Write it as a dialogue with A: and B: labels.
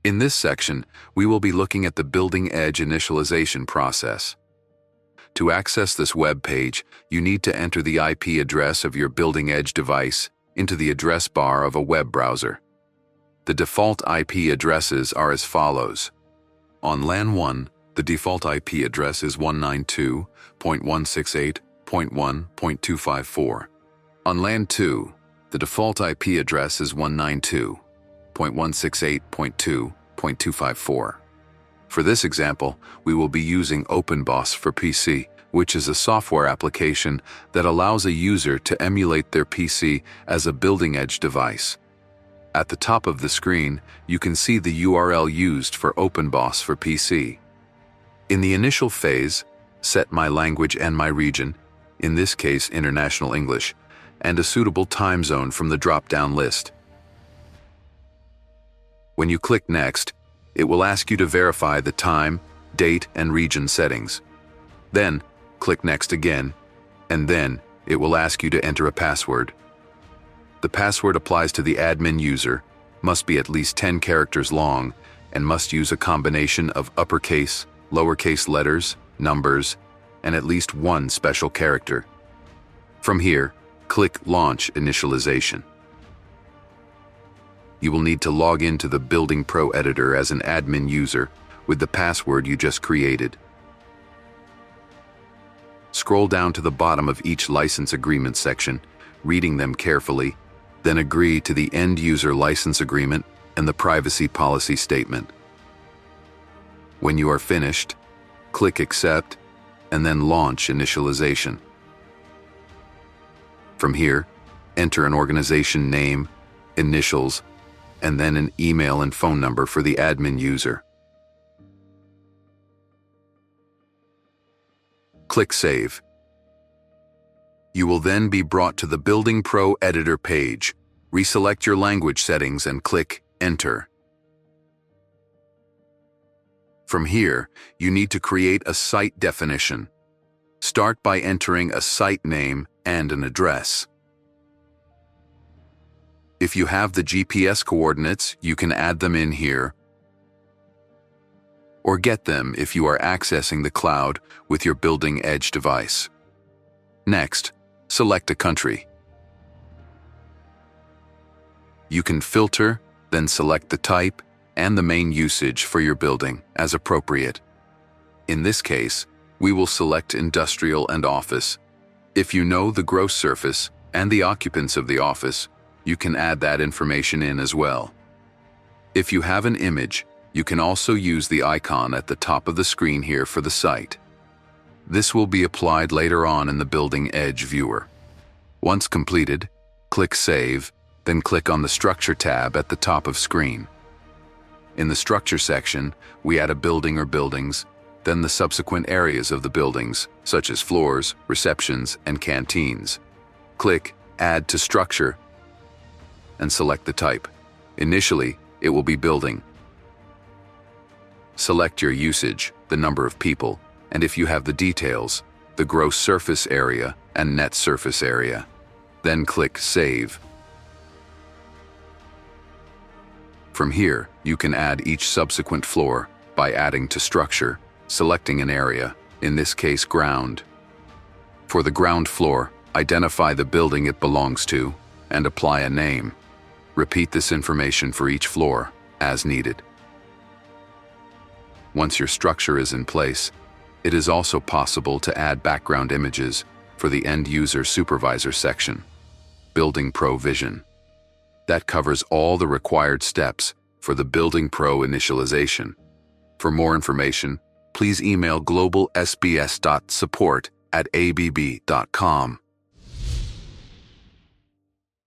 A: In this section, we will be looking at the Building Edge initialization process. To access this web page, you need to enter the IP address of your Building Edge device into the address bar of a web browser. The default IP addresses are as follows. On LAN 1, the default IP address is 192.168.1.254. On LAN 2, the default IP address is 192.168.2.254. For this example, we will be using OpenBoss for PC, which is a software application that allows a user to emulate their PC as a Building Edge device. At the top of the screen, you can see the URL used for OpenBoss for PC. In the initial phase, set my language and my region, in this case International English, and a suitable time zone from the drop-down list. When you click Next, it will ask you to verify the time, date, and region settings. Then, click Next again, and then it will ask you to enter a password. The password applies to the admin user, must be at least 10 characters long, and must use a combination of uppercase, lowercase letters, numbers, and at least one special character. From here, click Launch Initialization. You will need to log into the BuildingPro editor as an admin user with the password you just created. Scroll down to the bottom of each license agreement section, reading them carefully, then agree to the end user license agreement and the privacy policy statement. When you are finished, click Accept and then Launch Initialization. From here, enter an organization name, initials, and then an email and phone number for the admin user. Click Save. You will then be brought to the BuildingPro editor page. Reselect your language settings and click Enter. From here, you need to create a site definition. Start by entering a site name and an address. If you have the GPS coordinates, you can add them in here, or get them if you are accessing the cloud with your Building Edge device. Next, select a country. You can filter, then select the type and the main usage for your building as appropriate. In this case, we will select industrial and office. If you know the gross surface and the occupants of the office, you can add that information in as well. If you have an image, you can also use the icon at the top of the screen here for the site. This will be applied later on in the Building Edge viewer. Once completed, click Save, then click on the Structure tab at the top of screen. In the Structure section, we add a building or buildings, then the subsequent areas of the buildings, such as floors, receptions, and canteens. Click Add to Structure and select the type. Initially, it will be building. Select your usage, the number of people, and if you have the details, the gross surface area and net surface area. Then click Save. From here, you can add each subsequent floor by adding to Structure, selecting an area, in this case ground. For the ground floor, identify the building it belongs to and apply a name. Repeat this information for each floor, as needed. Once your structure is in place, it is also possible to add background images for the End User Supervisor section, BuildingPro Vision. That covers all the required steps for the BuildingPro initialization. For more information, please email globalsbs.support@abb.com.